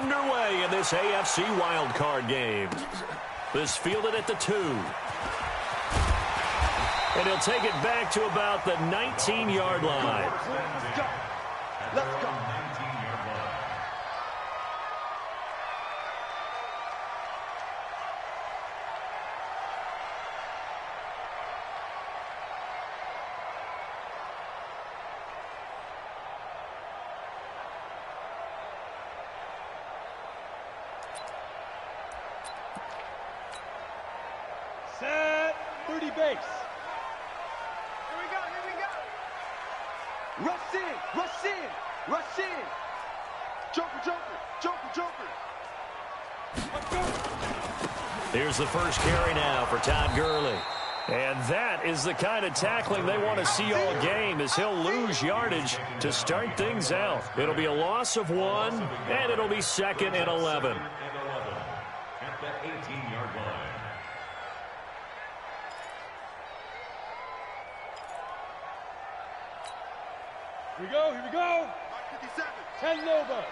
underway in this AFC wildcard game. This fielded at the 2. And he'll take it back to about the 19-yard line. Let's go. Let's go. Set 30 base. Rush in, rush in, rush in. Joker, joker, joker, joker. Let's go. Here's the first carry now for Todd Gurley. And that is the kind of tackling they want to see all game, as he'll lose yardage to start things out. It'll be a loss of 1, and it'll be 2nd and 11. At the 18-yard line. Here we go, here we go. 57. 10 Nova.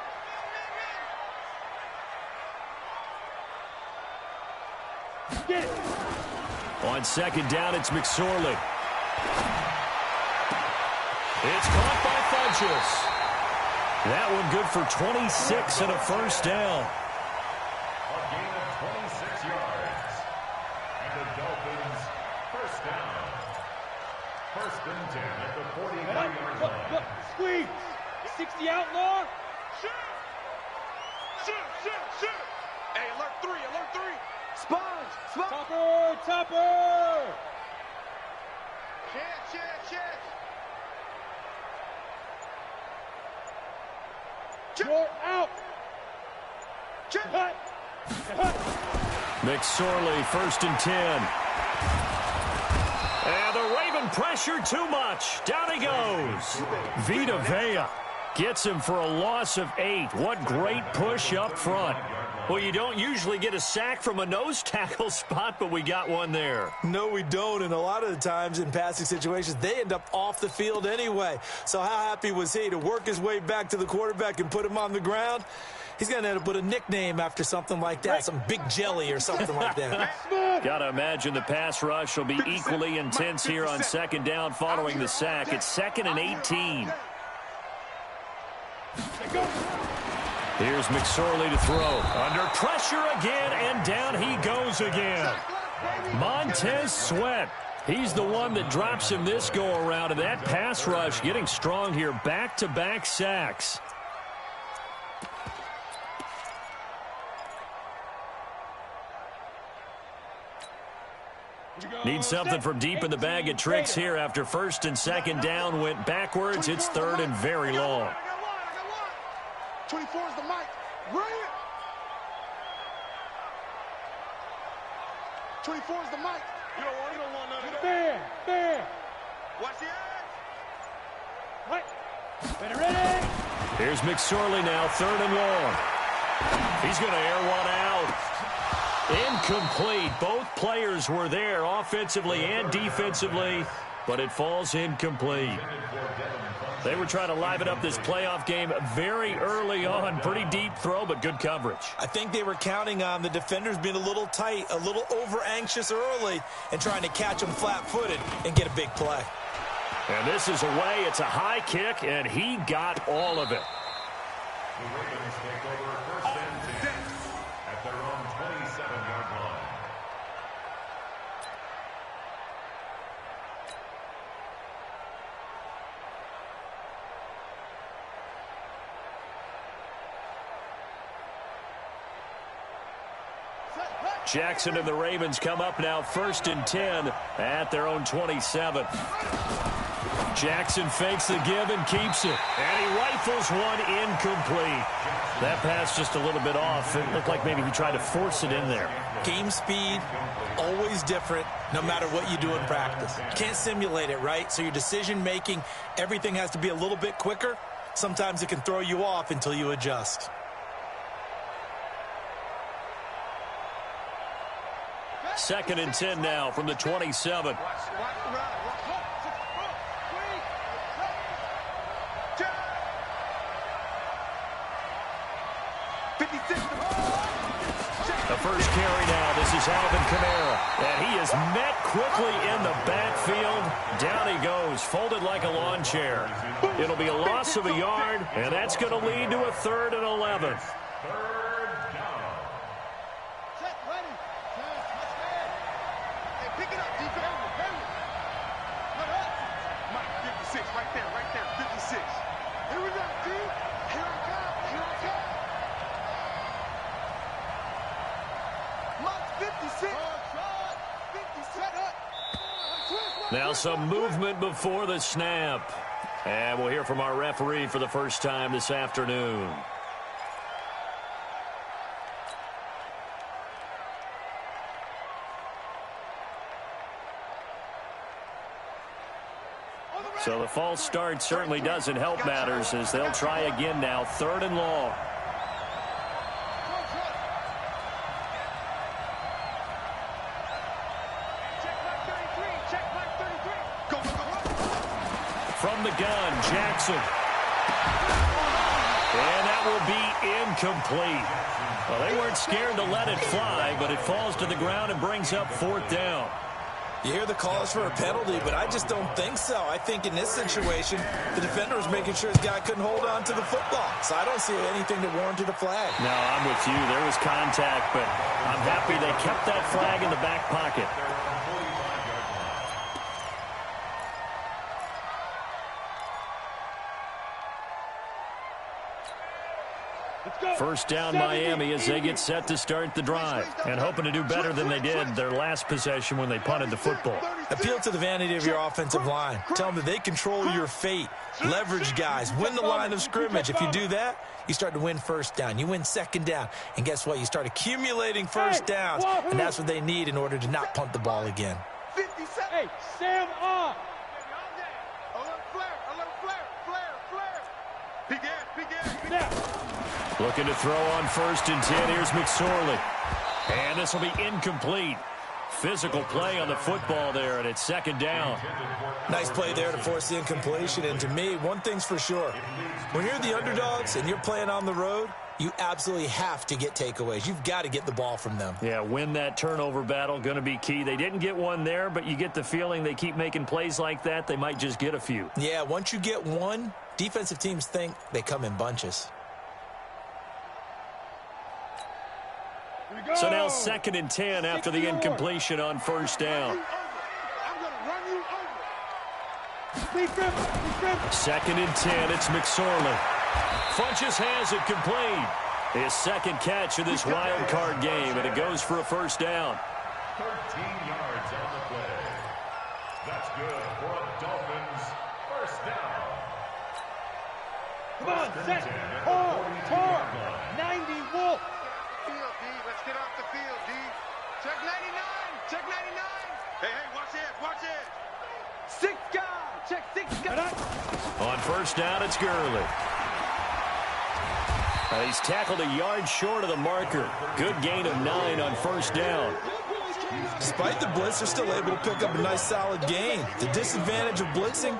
Get it. On 2nd down, it's McSorley. It's caught by Funchess. That one good for 26 and a first down. A gain of 26 yards. And the Dolphins first down. 1st and 10 at the 43-yard line. Squeeze. 60 outlaw. Shoot. Shoot, shoot, shoot. Hey, alert 3, alert 3. Sponge, sponge. Topper, topper. Chance. You're out. Cut. McSorley, 1st and 10. And the Raven pressure too much. Down he goes. Vita Vea gets him for a loss of 8. What great push up front. Well, you don't usually get a sack from a nose tackle spot, but we got one there. No, we don't, and a lot of the times in passing situations, they end up off the field anyway. So how happy was he to work his way back to the quarterback and put him on the ground? He's going to end up with a nickname after something like that, some Big Jelly or something like that. Got to imagine the pass rush will be equally intense here on 2nd down following the sack. It's 2nd and 18. Here's McSorley to throw. Under pressure again, and down he goes again. Montez Sweat. He's the one that drops him this go-around, and that pass rush getting strong here. Back-to-back sacks. Need something from deep in the bag of tricks here after 1st and 2nd down went backwards. It's 3rd and very long. 24 is the mic. Bring it. 24 is the mic. You don't want none of that. Fair. Watch the edge. Right. Better ready. Here's McSorley now, 3rd and long. He's going to air one out. Incomplete. Both players were there offensively and defensively, but it falls incomplete. They were trying to liven up this playoff game very early on. Pretty deep throw, but good coverage. I think they were counting on the defenders being a little tight, a little over-anxious early, and trying to catch them flat-footed and get a big play. And this is away. It's a high kick, and he got all of it. The Ravens take over 1st and 10 at their own 27-yard line. Jackson and the Ravens come up now 1st and 10 at their own 27. Jackson fakes the give and keeps it. And he rifles one incomplete. That pass just a little bit off. It looked like maybe he tried to force it in there. Game speed, always different, no matter what you do in practice. You can't simulate it, right? So your decision-making, everything has to be a little bit quicker. Sometimes it can throw you off until you adjust. Second and 10 now from the 27. 56. The first carry now. This is Alvin Kamara. And he is met quickly in the backfield. Down he goes, folded like a lawn chair. It'll be a loss of a yard, and that's going to lead to a 3rd and 11. Third down. Set, ready. Hey, pick it up, defense. Mike, 56, right there, 56. Here we go, D. Here I come. Mike, 56. 57. Now some movement before the snap. And we'll hear from our referee for the first time this afternoon. So the false start certainly doesn't help matters as they'll try again now. 3rd and long. From the gun, Jackson. And that will be incomplete. Well, they weren't scared to let it fly, but it falls to the ground and brings up 4th down. You hear the calls for a penalty, but I just don't think so. I think in this situation, the defender was making sure his guy couldn't hold on to the football. So I don't see anything that warranted a flag. No, I'm with you. There was contact, but I'm happy they kept that flag in the back pocket. First down Miami as they get set to start the drive. And hoping to do better than they did their last possession when they punted the football. Appeal to the vanity of your offensive line. Tell them that they control your fate. Leverage guys. Win the line of scrimmage. If you do that, you start to win first down. You win second down. And guess what? You start accumulating first downs. And that's what they need in order to not punt the ball again. 57. Hey, Sam off. A little flare. Begin. Snap. Looking to throw on 1st and 10. Here's McSorley. And this will be incomplete. Physical play on the football there, and it's 2nd down. Nice play there to force the incompletion. And to me, one thing's for sure. When you're the underdogs and you're playing on the road, you absolutely have to get takeaways. You've got to get the ball from them. Yeah, win that turnover battle, going to be key. They didn't get one there, but you get the feeling they keep making plays like that, they might just get a few. Yeah, once you get one, defensive teams think they come in bunches. So now 2nd and 10 after the incompletion on 1st down. I'm going to run you over. 2nd and 10, it's McSorley. Funches has it complete. His 2nd catch of this wild card game, and it goes for a 1st down. 13 yards on the play. That's good for a Dolphins 1st down. Come on, set. Tar. 90 Wolf. Field, D. Let's get off the field, D. Check 99. Hey, watch it. 6 guys. Check 6 guys. On 1st down, it's Gurley. He's tackled a yard short of the marker. Good gain of 9 on 1st down. Despite the blitz, they're still able to pick up a nice solid gain. The disadvantage of blitzing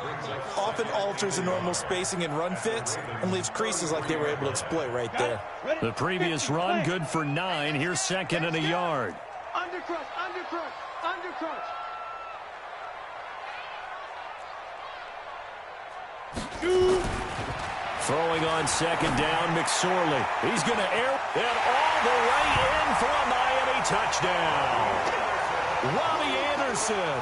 often alters the normal spacing and run fits and leaves creases like they were able to exploit right there. The previous run, good for 9. Here's 2nd and a yard. Undercrush. Throwing on 2nd down, McSorley. He's going to air it all the way in for a Miami touchdown. Robbie Anderson,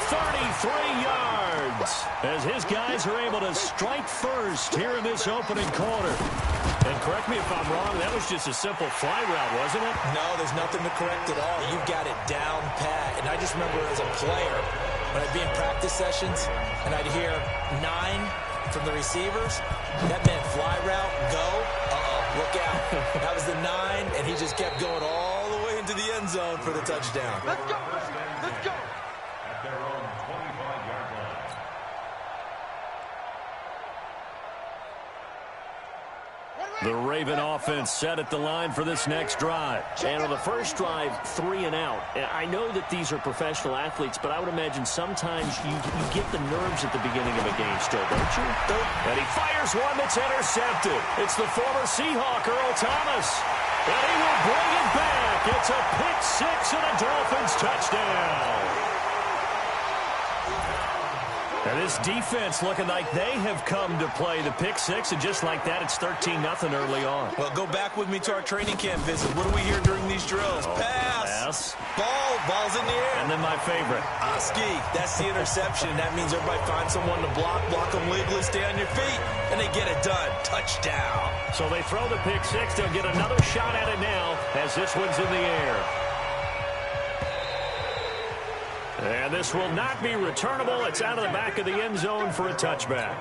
33 yards, as his guys are able to strike first here in this opening quarter. And correct me if I'm wrong, that was just a simple fly route, wasn't it? No, there's nothing to correct at all. You've got it down pat. And I just remember as a player, when I'd be in practice sessions and I'd hear 9 from the receivers, that meant fly route, go, look out. That was the 9, and he just kept going all the way into the end zone for the touchdown. Let's go. At their own 25-yard line. The Raven offense set at the line for this next drive. And on the first drive, 3 and out. I know that these are professional athletes, but I would imagine sometimes you get the nerves at the beginning of a game still, don't you? And he fires one that's intercepted. It's the former Seahawk, Earl Thomas. And he will bring it back. It's a pick six and a Dolphins touchdown. And this defense looking like they have come to play the pick six, and just like that, it's 13-0 early on. Well, go back with me to our training camp visit. What do we hear during these drills? Pass. Ball's in the air. And then my favorite. Ski. That's the interception. That means everybody finds someone to block them legally, stay on your feet, and they get it done. Touchdown. So they throw the pick six. They'll get another shot at it now as this one's in the air. And this will not be returnable. It's out of the back of the end zone for a touchback.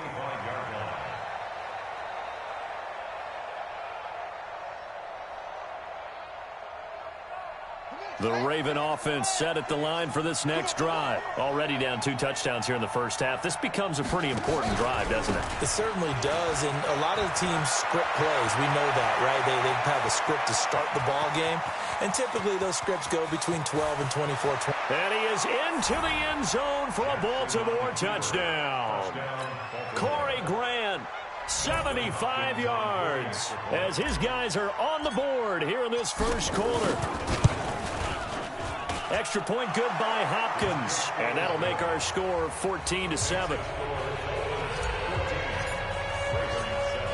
The Raven offense set at the line for this next drive. Already down 2 touchdowns here in the first half. This becomes a pretty important drive, doesn't it? It certainly does, and a lot of the teams script plays. We know that, right? They have a script to start the ball game, and typically those scripts go between 12 and 24. And he is into the end zone for a Baltimore touchdown. Corey Grant, 75 yards, as his guys are on the board here in this first quarter. Extra point good by Hopkins, and that'll make our score 14-7.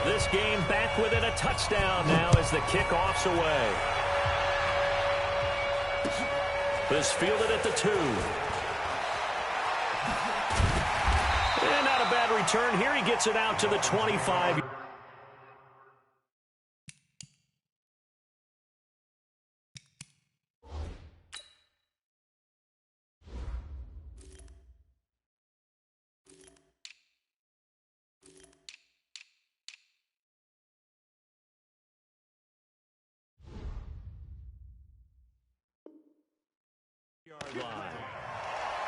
This game back within a touchdown now as the kickoff's away. This fielded at the 2. And not a bad return here. He gets it out to the 25. Line.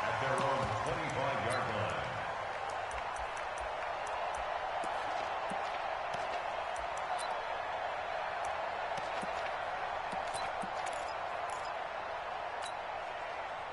At their own 25-yard line.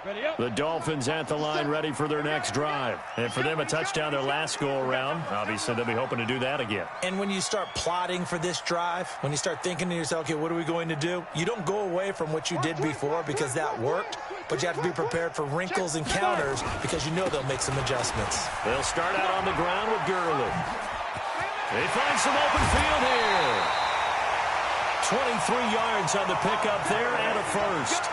Ready up. The Dolphins at the line ready for their next drive. And for them, a touchdown their last go-around. Obviously, they'll be hoping to do that again. And when you start plotting for this drive, when you start thinking to yourself, okay, what are we going to do? You don't go away from what you did before because that worked, but you have to be prepared for wrinkles and counters because you know they'll make some adjustments. They'll start out on the ground with Gurley. They find some open field here. 23 yards on the pickup there and a first.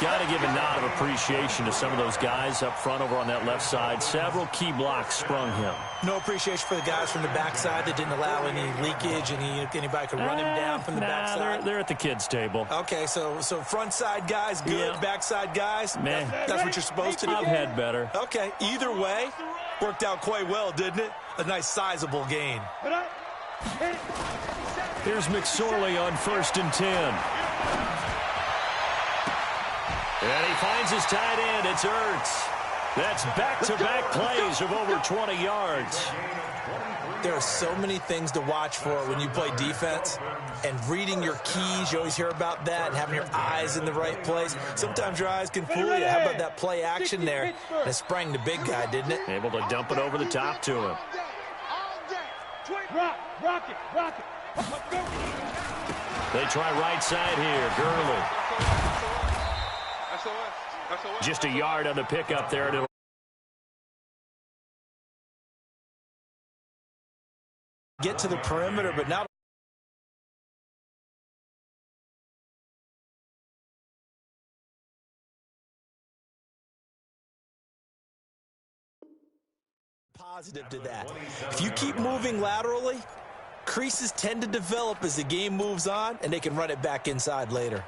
Got to give a nod of appreciation to some of those guys up front over on that left side. Several key blocks sprung him. No appreciation for the guys from the backside that didn't allow any leakage, and anybody could run him down from the backside. They're at the kids' table. Okay, so front side guys good, backside guys, man, that's what you're supposed to do. I've had better. Okay, either way, worked out quite well, didn't it? A nice sizable gain. Here's McSorley on 1st and 10. And he finds his tight end. It's Ertz. That's back-to-back plays of over 20 yards. There are so many things to watch for when you play defense. And reading your keys, you always hear about that, and having your eyes in the right place. Sometimes your eyes can fool you. How about that play action there? And it sprang the big guy, didn't it? Able to dump it over the top to him. Rock it. They try right side here. Gurley. Just a yard on the pickup there. And it'll get to the perimeter, but not positive to that. If you keep moving laterally, creases tend to develop as the game moves on, and they can run it back inside later.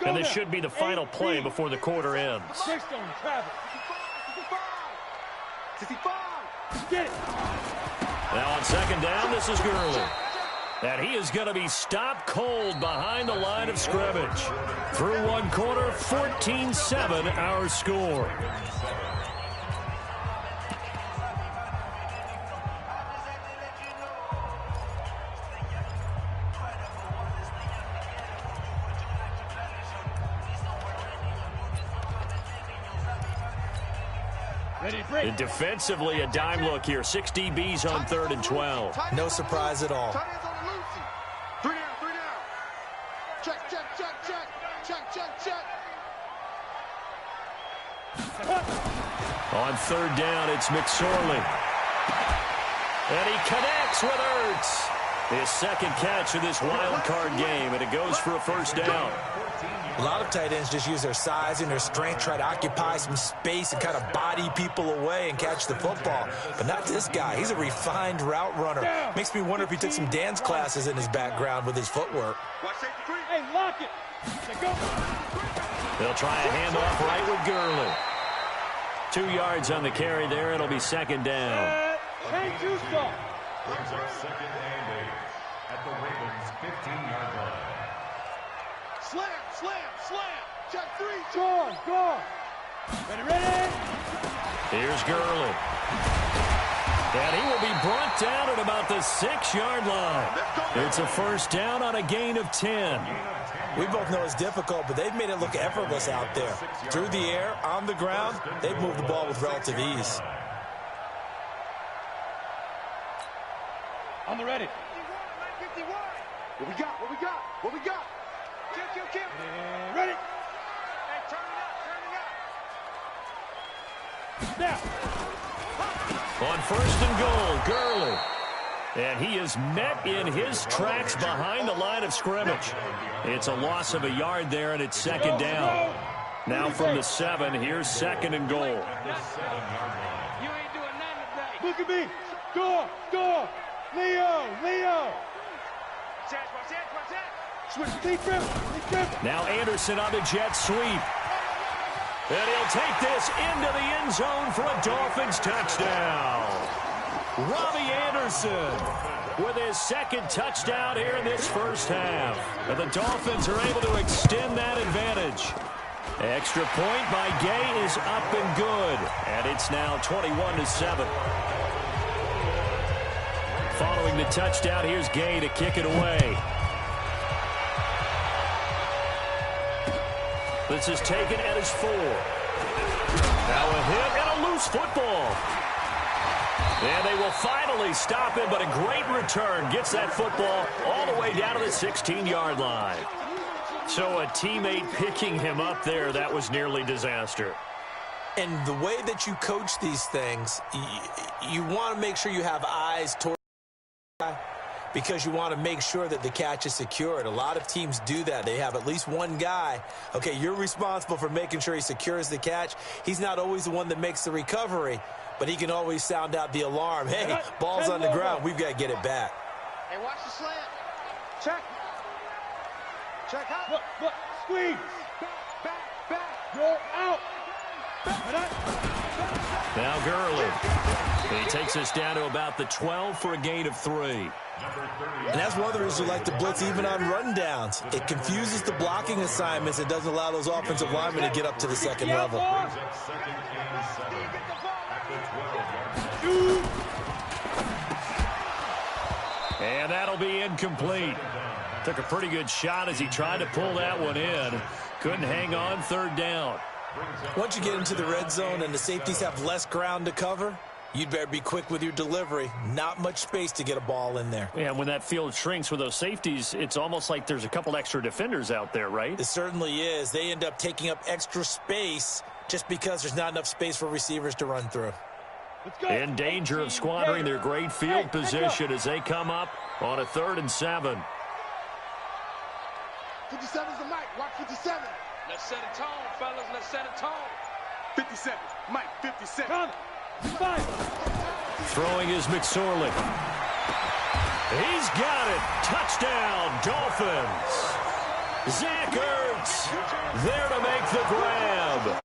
And this should be the final play before the quarter ends. Get it. Now on 2nd down, this is Gurley. And he is going to be stopped cold behind the line of scrimmage. Through one quarter, 14-7 our score. And defensively, a dime look here. 6 DBs on 3rd and 12. No surprise at all. 3 down, 3 down. Check, check, check, check. Check, check, check. On 3rd down, it's McSorley. And he connects with Ertz. His second catch of this wild card game, and it goes for a first down. A lot of tight ends just use their size and their strength, try to occupy some space and kind of body people away and catch the football. But not this guy. He's a refined route runner. Makes me wonder if he took some dance classes in his background with his footwork. Hey, lock it. They'll try a handoff right with Gurley. 2 yards on the carry there. It'll be second down. Hey, Juice. Brings up second and 8 at the Ravens' 15-yard line. Slam, slam, slam. Check 3. Go. Ready. Here's Gurley. And he will be brought down at about the 6-yard line. It's a first down on a gain of 10. We both know it's difficult, but they've made it look effortless out there. Through the air, on the ground, they've moved the ball with relative ease. On the ready. 51. What we got? What we got? What we got? Kill. Ready. Hey, turn it up. Now. On 1st and goal, Gurley. And he is met in his tracks behind the line of scrimmage. It's a loss of a yard there, and it's second down. Now from the 7, here's 2nd and goal. You ain't doing nothing today. Look at me. Go. Leo. Watch that. Switch. Deep dribble. Now Anderson on the jet sweep. And he'll take this into the end zone for a Dolphins touchdown. Robbie Anderson with his 2nd touchdown here in this first half. And the Dolphins are able to extend that advantage. Extra point by Gay is up and good. And it's now 21-7. Following the touchdown, here's Gay to kick it away. This is taken at his 4. Now a hit and a loose football. And they will finally stop him, but a great return gets that football all the way down to the 16-yard line. So a teammate picking him up there, that was nearly disaster. And the way that you coach these things, you want to make sure you have eyes toward the guy, because you want to make sure that the catch is secured. A lot of teams do that. They have at least one guy. Okay, you're responsible for making sure he secures the catch. He's not always the one that makes the recovery, but he can always sound out the alarm. Hey, ball's on the ground. We've got to get it back. Hey, watch the slant. Check. Check out. Look. Squeeze. Back. Go out. Now Gurley. He takes us down to about the 12 for a gain of 3. And that's one of the reasons we like to blitz even on rundowns. It confuses the blocking assignments. It doesn't allow those offensive linemen to get up to the 2nd level. And that'll be incomplete. Took a pretty good shot as he tried to pull that one in. Couldn't hang on 3rd down. Once you get into the red zone and the safeties have less ground to cover, you'd better be quick with your delivery. Not much space to get a ball in there. Yeah, when that field shrinks with those safeties, it's almost like there's a couple extra defenders out there, right? It certainly is. They end up taking up extra space just because there's not enough space for receivers to run through. In danger of squandering their great field position as they come up on a 3rd and 7. 57's the mic. Watch 57. Let's set a tone, fellas. Let's set a tone. 57. Mike, 57. Throwing is McSorley. He's got it. Touchdown, Dolphins. Zach Ertz there to make the grab.